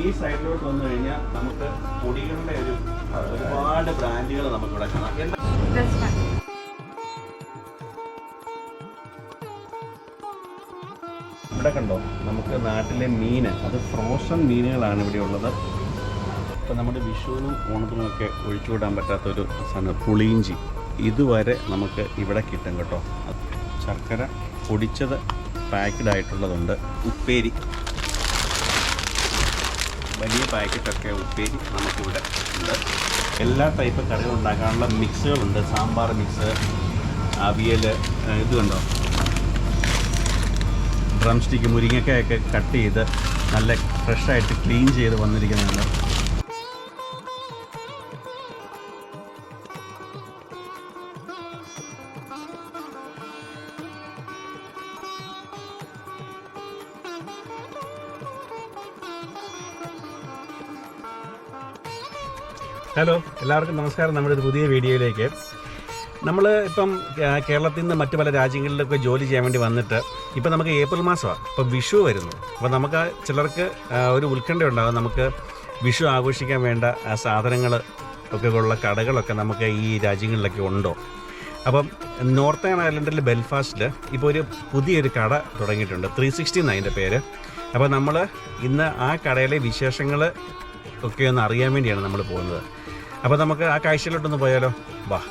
ഈ സൈഡിലോട്ട് വന്നു കഴിഞ്ഞാൽ നമുക്ക് പൊടികളുടെ ഒരുപാട് ബ്രാൻഡുകൾ നമുക്കിവിടെ കാണാം. ഇവിടെ കണ്ടോ, നമുക്ക് നാട്ടിലെ മീൻ, അത് ഫ്രോസൺ മീനുകളാണ് ഇവിടെ ഉള്ളത്. ഇപ്പം നമ്മുടെ വിഷുവിനും ഓണത്തിനുമൊക്കെ ഒഴിച്ചുവിടാൻ പറ്റാത്തൊരു സാധനം പുളിയിഞ്ചി, ഇതുവരെ നമുക്ക് ഇവിടെ കിട്ടും കേട്ടോ. ശർക്കര പൊടിച്ചത് പാക്കഡ് ആയിട്ടുള്ളതുണ്ട്. ഉപ്പേരി, വലിയ പാക്കറ്റൊക്കെ ഉപ്പേരി നമുക്കിവിടെ ഉണ്ട്. എല്ലാ ടൈപ്പ് കറികൾ ഉണ്ടാക്കാനുള്ള മിക്സുകളുണ്ട്. സാമ്പാർ മിക്സ്, അവിയൽ, ഇത് കണ്ടോ, ഡ്രം സ്റ്റിക്ക്, മുരിങ്ങക്കയൊക്കെ കട്ട് ചെയ്ത് നല്ല ഫ്രഷായിട്ട് ക്ലീൻ ചെയ്ത് വന്നിരിക്കുന്നുണ്ട്. ഹലോ, എല്ലാവർക്കും നമസ്കാരം. നമ്മുടെ ഒരു പുതിയ വീഡിയോയിലേക്ക്. നമ്മൾ ഇപ്പം കേരളത്തിൽ നിന്ന് മറ്റു പല രാജ്യങ്ങളിലൊക്കെ ജോലി ചെയ്യാൻ വേണ്ടി വന്നിട്ട് ഇപ്പം നമുക്ക് ഏപ്രിൽ മാസമാണ്, ഇപ്പം വിഷു വരുന്നു. അപ്പോൾ നമുക്ക് ചിലർക്ക് ഒരു ഉത്കണ്ഠ ഉണ്ടാകും, നമുക്ക് വിഷു ആഘോഷിക്കാൻ വേണ്ട സാധനങ്ങൾ ഒക്കെ ഉള്ള കടകളൊക്കെ നമുക്ക് ഈ രാജ്യങ്ങളിലൊക്കെ ഉണ്ടോ. അപ്പം നോർത്തേൺ അയർലൻഡിലെ ബെൽഫാസ്റ്റിൽ ഇപ്പോൾ ഒരു പുതിയൊരു കട തുടങ്ങിയിട്ടുണ്ട്. 360 എന്നാണ് അതിൻ്റെ പേര്. അപ്പോൾ നമ്മൾ ഇന്ന് ആ കടയിലെ വിശേഷങ്ങൾ ഒക്കെ ഒന്ന് അറിയാൻ വേണ്ടിയാണ് നമ്മൾ പോകുന്നത്. അപ്പോൾ നമുക്ക് ആ കാഴ്ചയിലോട്ടൊന്ന് പോയാലോ, വാ.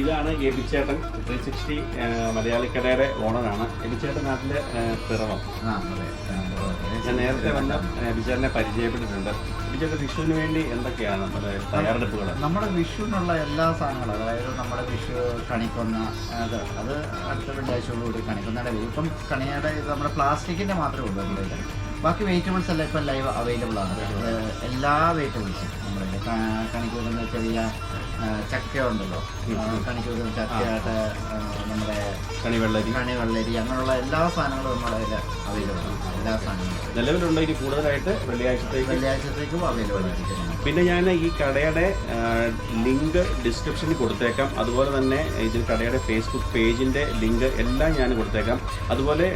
ഇതാണ് എബിച്ചേട്ടൻ, 360 മലയാളിക്കടയുടെ ഓണറാണ്. എബിച്ചേട്ടൻ നാട്ടിലെ പിറവം. ഞാൻ നേരത്തെ വന്ന എബിച്ചേട്ടനെ പരിചയപ്പെട്ടിട്ടുണ്ട്. എബിച്ചേട്ടൻ വിഷുവിന് വേണ്ടി എന്തൊക്കെയാണ് നമ്മുടെ തയ്യാറെടുപ്പുകൾ? നമ്മുടെ വിഷുവിനുള്ള എല്ലാ സാധനങ്ങളും, അതായത് നമ്മുടെ വിഷു കണിക്കൊന്ന, അത് അടുത്ത വെള്ളിയാഴ്ചയോടുകൂടി കണിക്കൊന്നയുടെ ഇപ്പം കണിയുടെ ഇത് നമ്മുടെ പ്ലാസ്റ്റിക്കിൻ്റെ മാത്രമേ ഉള്ളൂ നമ്മുടെ. ബാക്കി വെജിറ്റബിൾസ് എല്ലാം ഇപ്പം ലൈവ് അവൈലബിൾ ആണ്. എല്ലാ വെജിറ്റബിൾസും നമ്മുടെ കണിക്ക് വെക്കുന്ന ചെറിയ ചക്ക ഉണ്ടല്ലോ, കണിക്ക് വെക്കുന്ന ചക്കയായിട്ട് നമ്മുടെ കണിവെള്ളരി അങ്ങനെയുള്ള എല്ലാ സാധനങ്ങളും നമ്മുടെ കയ്യിൽ അവൈലബിൾ ആണ്. എല്ലാ സാധനങ്ങളും നിലവിലുണ്ട്. ഇനി കൂടുതലായിട്ട് വെള്ളിയാഴ്ചത്തേക്കും അവൈലബിൾ ആയിരിക്കും. പിന്നെ ഞാൻ ഈ കടയുടെ ലിങ്ക് ഡിസ്ക്രിപ്ഷനിൽ കൊടുത്തേക്കാം. അതുപോലെ തന്നെ ഇതിൽ കടയുടെ ഫേസ്ബുക്ക് പേജിൻ്റെ ലിങ്ക് എല്ലാം ഞാൻ കൊടുത്തേക്കാം. അതുപോലെ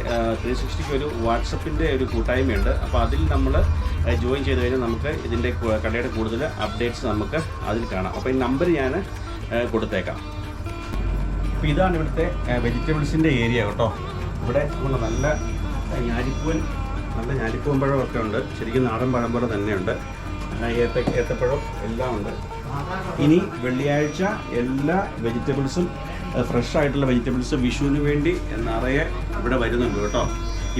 360ക്ക് ഒരു വാട്സപ്പിൻ്റെ ഒരു കൂട്ടായ്മയുണ്ട്. അപ്പോൾ അതിൽ നമ്മൾ ജോയിൻ ചെയ്ത് കഴിഞ്ഞാൽ നമുക്ക് ഇതിൻ്റെ കടയുടെ കൂടുതൽ അപ്ഡേറ്റ്സ് നമുക്ക് അതിൽ കാണാം. അപ്പോൾ ഈ നമ്പർ ഞാൻ കൊടുത്തേക്കാം. അപ്പോൾ ഇതാണ് ഇവിടുത്തെ വെജിറ്റബിൾസിൻ്റെ ഏരിയ കേട്ടോ. ഇവിടെ നല്ല ഞാലിപ്പൂവൻ പഴമൊക്കെ ഉണ്ട്. ശരിക്കും നാടൻ പഴം പോലെ തന്നെയുണ്ട്. ഏത്തപ്പഴം എല്ലാം ഉണ്ട്. ഇനി വെള്ളിയാഴ്ച എല്ലാ വെജിറ്റബിൾസും, ഫ്രഷ് ആയിട്ടുള്ള വെജിറ്റബിൾസ് വിഷുവിന് വേണ്ടി നിറയെ ഇവിടെ വരുന്നുണ്ട് കേട്ടോ.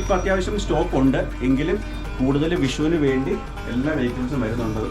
ഇപ്പം അത്യാവശ്യം സ്റ്റോക്ക് ഉണ്ട്, എങ്കിലും കൂടുതൽ വിഷുവിന് വേണ്ടി എല്ലാ വെജിറ്റബിൾസും വരുന്നുണ്ട്.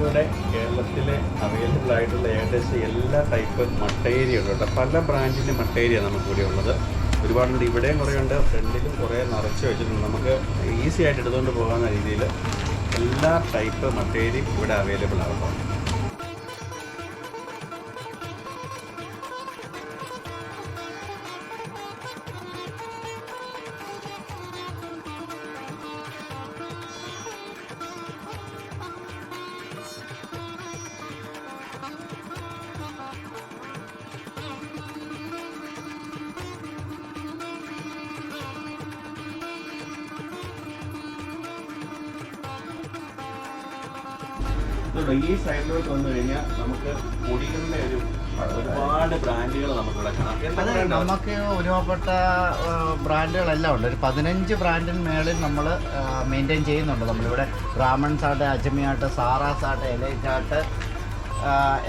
നമുക്കിവിടെ കേരളത്തിലെ അവൈലബിൾ ആയിട്ടുള്ള ഏകദേശം എല്ലാ ടൈപ്പ് മട്ടേരിയ ഉണ്ട് കേട്ടോ. പല ബ്രാൻഡിൻ്റെ മട്ടേരിയ നമുക്കിവിടെ ഉള്ളത്. ഒരുപാടുണ്ട്. ഇവിടെയും കുറേ ഉണ്ട്, ഫ്രണ്ടിലും കുറേ നിറച്ച് വെച്ചിട്ടുണ്ട്. നമുക്ക് ഈസി ആയിട്ട് എടുത്തുകൊണ്ട് പോകാവുന്ന രീതിയിൽ എല്ലാ ടൈപ്പ് മട്ടേരിയും ഇവിടെ അവൈലബിൾ ആകും. ഈ സൈഡിലോട്ട് വന്നു കഴിഞ്ഞാൽ നമുക്ക് പൊടികളുടെ ഒരുപാട് ബ്രാൻഡുകൾ നമുക്കിവിടെ കാണാം. നമുക്ക് ഒരുപാട് ബ്രാൻഡുകളെല്ലാം ഉണ്ട്. ഒരു 15 ബ്രാൻഡിന് മേളിൽ നമ്മൾ മെയിൻറ്റെയിൻ ചെയ്യുന്നുണ്ട്. നമ്മളിവിടെ ബ്രാഹ്മൺസ് ആട്ടെ, അജ്മി ആട്ടെ, സാറാസ് ആട്ടെ, എലൈറ്റ് ആട്ടെ,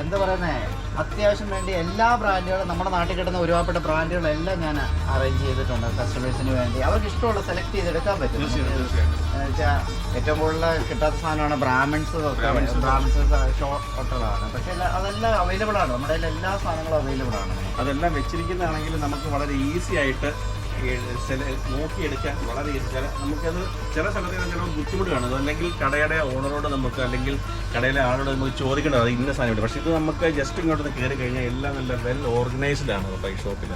എന്താ പറയുന്നത്, അത്യാവശ്യം വേണ്ടി എല്ലാ ബ്രാൻഡുകളും നമ്മുടെ നാട്ടിൽ കിട്ടുന്ന ഒരുപാട് ബ്രാൻഡുകളെല്ലാം ഞാൻ അറേഞ്ച് ചെയ്തിട്ടുണ്ട് കസ്റ്റമേഴ്സിന് വേണ്ടി. അവർക്ക് ഇഷ്ടമുള്ള സെലക്ട് ചെയ്തെടുക്കാൻ പറ്റും. വെച്ചാൽ ഏറ്റവും കൂടുതൽ കിട്ടാത്ത സാധനമാണ് ബ്രാഹ്മിൺസ് ഷോട്ടുകളാണ്. പക്ഷേ അതെല്ലാം അവൈലബിൾ ആണ്. നമ്മുടെ കയ്യിൽ എല്ലാ സാധനങ്ങളും അവൈലബിൾ ആണ്. അതെല്ലാം വെച്ചിരിക്കുന്നതാണെങ്കിൽ നമുക്ക് വളരെ ഈസി ആയിട്ട് നോക്കിയെടുക്കാൻ വളരെ ഈസി. നമുക്കത് ചില സ്ഥലത്ത് ചില ബുദ്ധിമുട്ട് കാണുന്നത്, അല്ലെങ്കിൽ കടയുടെ ഓണറോട് നമുക്ക്, അല്ലെങ്കിൽ കടയിലെ ആളോട് നമുക്ക് ചോദിക്കേണ്ടത് അത് ഇന്ന സാധനം. പക്ഷേ ഇത് നമുക്ക് ജസ്റ്റ് ഇങ്ങോട്ട് കയറി കഴിഞ്ഞാൽ എല്ലാം നല്ല വെൽ ഓർഗനൈസ്ഡ് ആണ് കേട്ടോ ഈ ഷോപ്പിൽ.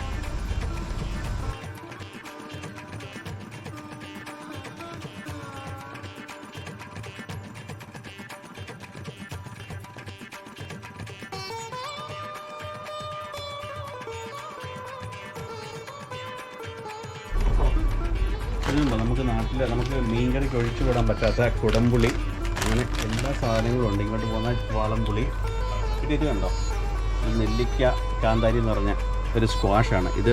നമുക്ക് നാട്ടിൽ നമുക്ക് മീൻകറിക്ക് ഒഴിച്ചു വിടാൻ പറ്റാത്ത കുടംപുളി, അങ്ങനെ എല്ലാ സാധനങ്ങളും ഉണ്ട്. ഇങ്ങോട്ട് പോകുന്ന വാളംപുളി. പിന്നെ ഇത് കണ്ടോ, നെല്ലിക്ക കാന്താരി എന്ന് പറഞ്ഞ ഒരു സ്ക്വാഷാണ്. ഇത്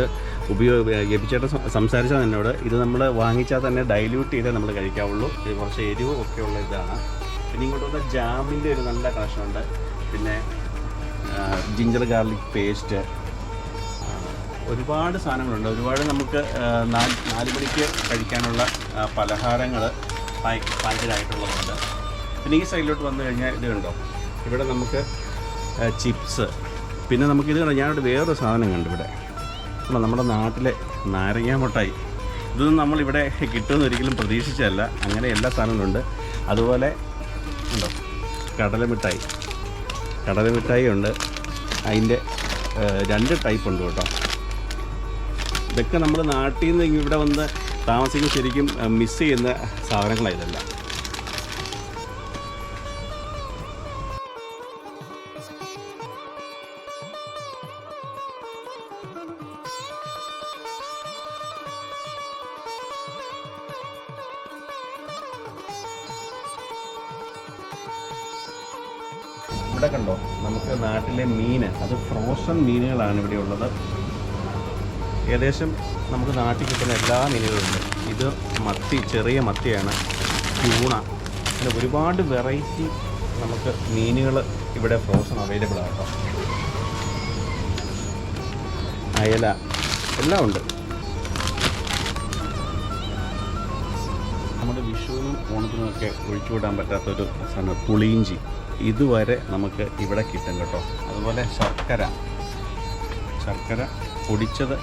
ഗപ്പിച്ചേട്ടൻ സംസാരിച്ചാൽ എന്നോട്, ഇത് നമ്മൾ വാങ്ങിച്ചാൽ തന്നെ ഡൈല്യൂട്ട് ചെയ്തേ നമ്മൾ കഴിക്കാവുള്ളൂ. ഇത് കുറച്ച് എരിവും ഒക്കെ ഉള്ള ഇതാണ്. പിന്നെ ഇങ്ങോട്ട് വന്ന ജാമിൻ്റെ ഒരു നല്ല കളക്ഷനുണ്ട്. പിന്നെ ജിഞ്ചർ ഗാർലിക് പേസ്റ്റ്, ഒരുപാട് സാധനങ്ങളുണ്ട്. ഒരുപാട് നമുക്ക് 4 മണിക്ക് കഴിക്കാനുള്ള പലഹാരങ്ങൾ പാക്കറ്റായിട്ടുള്ളതുണ്ട്. പിന്നെ ഈ സൈഡിലോട്ട് വന്നു കഴിഞ്ഞാൽ ഇത് കണ്ടോ, ഇവിടെ നമുക്ക് ചിപ്സ്. പിന്നെ നമുക്കിത് കണ്ടോ, ഞാനിവിടെ വേറൊരു സാധനം കണ്ടു ഇവിടെ. നമ്മുടെ നാട്ടിലെ നാരങ്ങ മിഠായി. ഇതൊന്നും നമ്മളിവിടെ കിട്ടുമെന്ന് ഒരിക്കലും പ്രതീക്ഷിച്ചല്ല. അങ്ങനെ എല്ലാ സാധനങ്ങളുണ്ട്. അതുപോലെ ഉണ്ടോ കടലമിഠായി ഉണ്ട്. അതിൻ്റെ 2 ടൈപ്പ് ഉണ്ട് കേട്ടോ. ഇതൊക്കെ നമ്മൾ നാട്ടിൽ നിന്ന് ഇവിടെ വന്ന് താമസിക്കുന്ന ശരിക്കും മിസ് ചെയ്യുന്ന സാധനങ്ങളാണ് ഇതെല്ലാം. ഇവിടെ കണ്ടോ, നമുക്ക് നാട്ടിലെ മീൻ, അത് ഫ്രോസൺ മീനുകളാണ് ഇവിടെ ഉള്ളത്. ഏകദേശം നമുക്ക് നാട്ടിൽ കിട്ടുന്ന എല്ലാ മീനുകളുണ്ട്. ഇത് മത്തി, ചെറിയ മത്തിയാണ്. ട്യൂണ, പിന്നെ ഒരുപാട് വെറൈറ്റി നമുക്ക് മീനുകൾ ഇവിടെ ഫ്രോസൺ അവൈലബിൾ ആണ് കേട്ടോ. അയല എല്ലാം ഉണ്ട്. നമ്മുടെ വിഷുവിനും ഓണത്തിനുമൊക്കെ ഒഴിച്ചുവിടാൻ പറ്റാത്തൊരു സാധനം പുളിയിഞ്ചി. ഇതുവരെ നമുക്ക് ഇവിടെ കിട്ടും കേട്ടോ. അതുപോലെ ശർക്കര പൊടിച്ചത്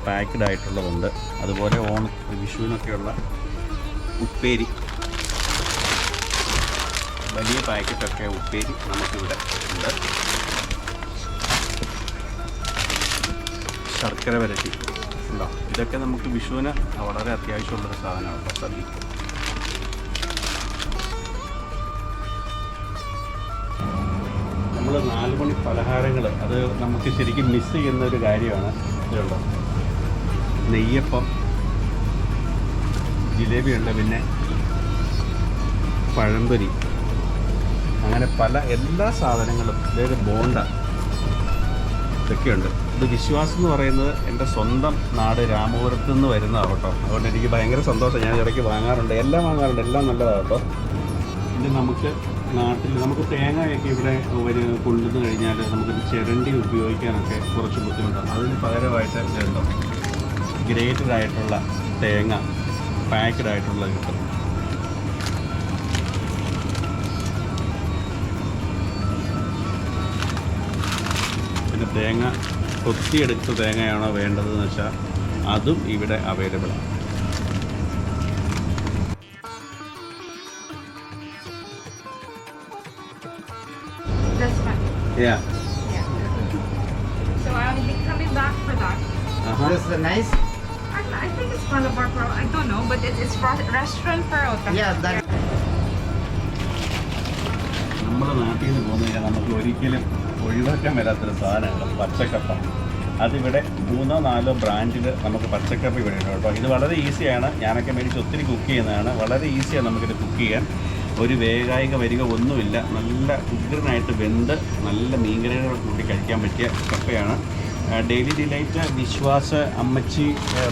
പാക്ക്ഡ് ആയിട്ടുള്ളതുണ്ട്. അതുപോലെ വിഷുവിനൊക്കെയുള്ള ഉപ്പേരി, വലിയ പാക്കറ്റൊക്കെ ഉപ്പേരി നമുക്കിവിടെ ഉണ്ട്. ശർക്കര വരട്ടി ഉണ്ടോ, ഇതൊക്കെ നമുക്ക് വിഷുവിന് വളരെ അത്യാവശ്യമുള്ളൊരു സാധനമാണ് കേട്ടോ. സദ്യ നമ്മൾ 4 മണി പലഹാരങ്ങൾ, അത് നമുക്ക് ശരിക്കും മിസ് ചെയ്യുന്ന ഒരു കാര്യമാണ്. ഇതുണ്ടോ, നെയ്യപ്പം, ജിലേബി ഉണ്ട്, പിന്നെ പഴംപൊരി, അങ്ങനെ എല്ലാ സാധനങ്ങളും. അതായത് ബോണ്ട, ഇതൊക്കെയുണ്ട്. ഇത് വിശ്വാസം എന്ന് പറയുന്നത് എൻ്റെ സ്വന്തം നാട് രാമപുരത്ത് നിന്ന് വരുന്നതാണ് കേട്ടോ. അതുകൊണ്ട് എനിക്ക് ഭയങ്കര സന്തോഷം. ഞാൻ ഇടയ്ക്ക് വാങ്ങാറുണ്ട്, എല്ലാം നല്ലതാണ് കേട്ടോ. പിന്നെ നമുക്ക് നാട്ടിൽ നമുക്ക് തേങ്ങയൊക്കെ ഇവിടെ കൊണ്ടുവന്ന് കഴിഞ്ഞാൽ നമുക്കിത് ചിരണ്ടി ഉപയോഗിക്കാനൊക്കെ കുറച്ച് ബുദ്ധിമുട്ടാണ്. അതിന് പകരമായിട്ട് ഇതുണ്ടോ, ഗ്രേറ്റഡ് ആയിട്ടുള്ള തേങ്ങ പാക്ക്ഡ് ആയിട്ടുള്ളത് കിട്ടും. തേങ്ങ കൊത്തിയെടുത്ത തേങ്ങയാണോ വേണ്ടതെന്ന് വെച്ചാൽ അതും ഇവിടെ അവൈലബിൾ ആണ്. This one. Yeah. Yeah. So I'll be coming back for that. This is nice. I think it's Malabar Parota. I don't know, but it's restaurant Parota. Yeah, that. നമ്മുടെ നാട്ടിൽ നിന്ന് പോകുന്ന കഴിഞ്ഞാൽ നമുക്ക് ഒരിക്കലും ഒഴിവാക്കാൻ മേലാത്തൊരു സാധനമാണ് പച്ചക്കപ്പ. അതിവിടെ 3-4 ബ്രാൻഡിൽ നമുക്ക് പച്ചക്കപ്പ ഇവിടെ ഉണ്ട് കേട്ടോ. ഇത് വളരെ ഈസിയാണ്. ഞാനൊക്കെ മേടിച്ച് ഒത്തിരി കുക്ക് ചെയ്യുന്നതാണ്. വളരെ ഈസിയാണ് നമുക്കിത് കുക്ക് ചെയ്യാൻ. ഒരു വേഗായിക വരിക ഒന്നുമില്ല. നല്ല ഉഗ്രനായിട്ട് വെന്ത് നല്ല മീൻകറികൾ കൂട്ടി കഴിക്കാൻ പറ്റിയ കപ്പയാണ്. ഡെയിലി ഡിലൈറ്റ്, വിശ്വാസ്, അമ്മച്ചി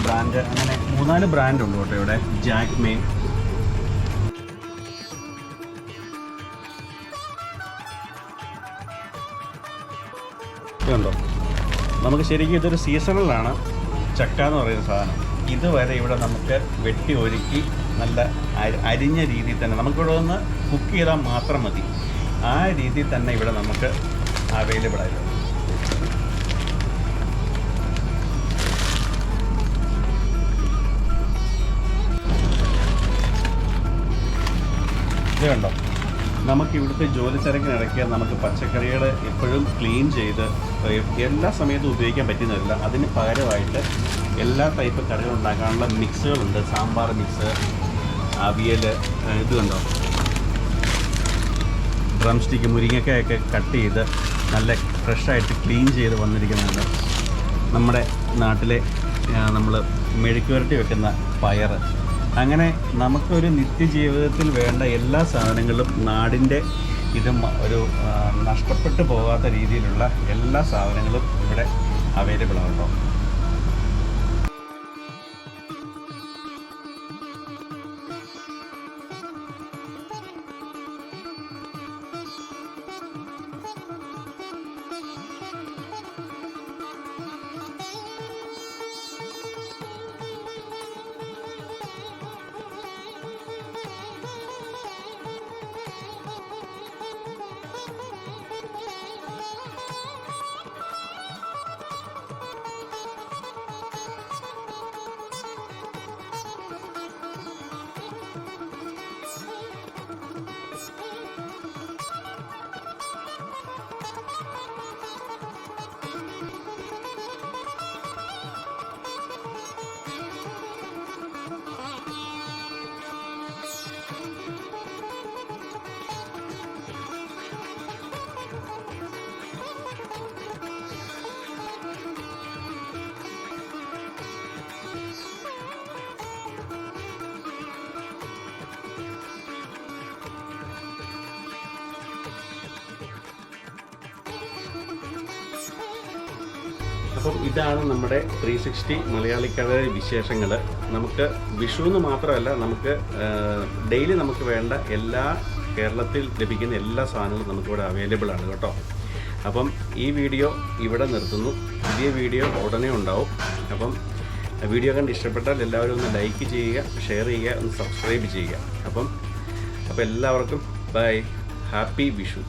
ബ്രാൻഡ്, അങ്ങനെ 3-4 ബ്രാൻഡ് ഉണ്ട് കേട്ടോ ഇവിടെ. ജാക്മേ. ഇതുണ്ടോ, നമുക്ക് ശരിക്കും ഇതൊരു സീസണലാണ് ചക്ക എന്ന് പറയുന്ന സാധനം. ഇതുവരെ ഇവിടെ നമുക്ക് വെട്ടി ഒരുക്കി നല്ല അരിഞ്ഞ രീതിയിൽ തന്നെ നമുക്കിവിടെ ഒന്ന് കുക്ക് ചെയ്താൽ മാത്രം മതി. ആ രീതിയിൽ തന്നെ ഇവിടെ നമുക്ക് അവൈലബിൾ ആയിരുന്നു. ഇത് കണ്ടോ, നമുക്ക് ഇവിടുത്തെ ജോലി തിരക്കിനിടയ്ക്ക് നമുക്ക് പച്ചക്കറികൾ എപ്പോഴും ക്ലീൻ ചെയ്ത് എല്ലാ സമയത്തും ഉപയോഗിക്കാൻ പറ്റുന്നതല്ല. അതിന് പകരമായിട്ട് എല്ലാ ടൈപ്പ് കറികൾ ഉണ്ടാക്കാനുള്ള മിക്സുകളുണ്ട്. സാമ്പാർ മിക്സ്, അവിയൽ, ഇത് കണ്ടോ, ഡ്രം സ്റ്റിക്ക്, മുരിങ്ങക്കയൊക്കെ കട്ട് ചെയ്ത് നല്ല ഫ്രഷായിട്ട് ക്ലീൻ ചെയ്ത് വന്നിരിക്കുന്നുണ്ട്. നമ്മുടെ നാട്ടിലെ നമ്മൾ മെഴുക്കുവരട്ടി വെക്കുന്ന പയർ, അങ്ങനെ നമുക്കൊരു നിത്യജീവിതത്തിൽ വേണ്ട എല്ലാ സാധനങ്ങളും നാടിൻ്റെ ഇതും ഒരു നഷ്ടപ്പെട്ടു പോകാത്ത രീതിയിലുള്ള എല്ലാ സാധനങ്ങളും ഇവിടെ അവൈലബിൾ ആണ് കേട്ടോ. അപ്പം ഇതാണ് നമ്മുടെ 360 മലയാളിക്കട വിശേഷങ്ങൾ. നമുക്ക് വിഷു എന്ന് മാത്രമല്ല, നമുക്ക് ഡെയിലി നമുക്ക് വേണ്ട എല്ലാ കേരളത്തിൽ ലഭിക്കുന്ന എല്ലാ സാധനങ്ങളും നമുക്കിവിടെ അവൈലബിൾ ആണ് കേട്ടോ. അപ്പം ഈ വീഡിയോ ഇവിടെ നിർത്തുന്നു. പുതിയ വീഡിയോ ഉടനെ ഉണ്ടാവും. അപ്പം വീഡിയോ കണ്ട് ഇഷ്ടപ്പെട്ടാൽ എല്ലാവരും ഒന്ന് ലൈക്ക് ചെയ്യുക, ഷെയർ ചെയ്യുക, ഒന്ന് സബ്സ്ക്രൈബ് ചെയ്യുക. അപ്പം എല്ലാവർക്കും ബൈ, ഹാപ്പി വിഷു.